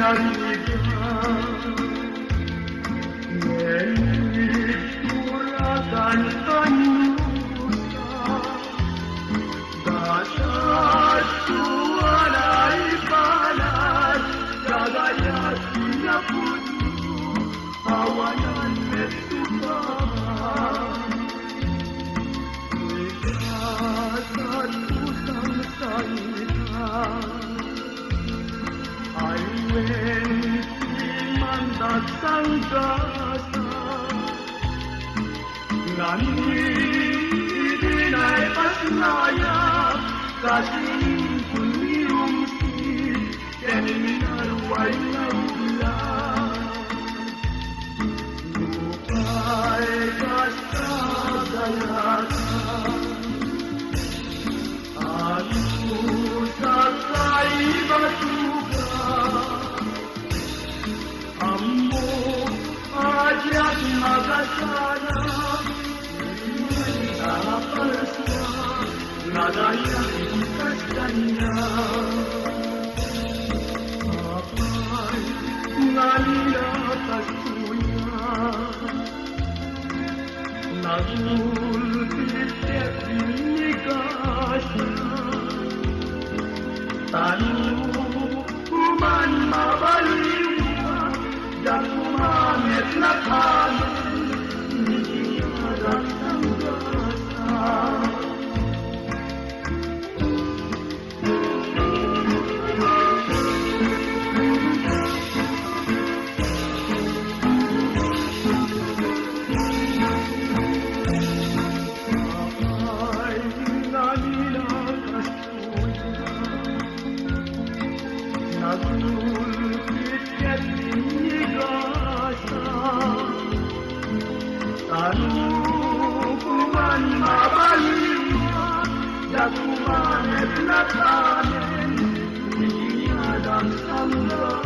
realidad. Meniturakan hanusa, dasar suarai panas, jaganya siap putus, awanan metukan. Ikatan utang saitan, Aiwen mandat sang gasa, ngani dinay pasnaya, kasing kunirungsi, keninarway na ulan. Lupay kasagalakan, aku sakay batuga, ammo ajak magasana, tapasya nadaya kasanya. Apay ngalila kasunya, nagulpit nikasa, tanuman mabaliwa, dan umamit na kanin, hindi harap ng gasa. Nagulpit at inigasa, tanuman mabaliwa, dakuman at lakanin, hindi niya lang sangga.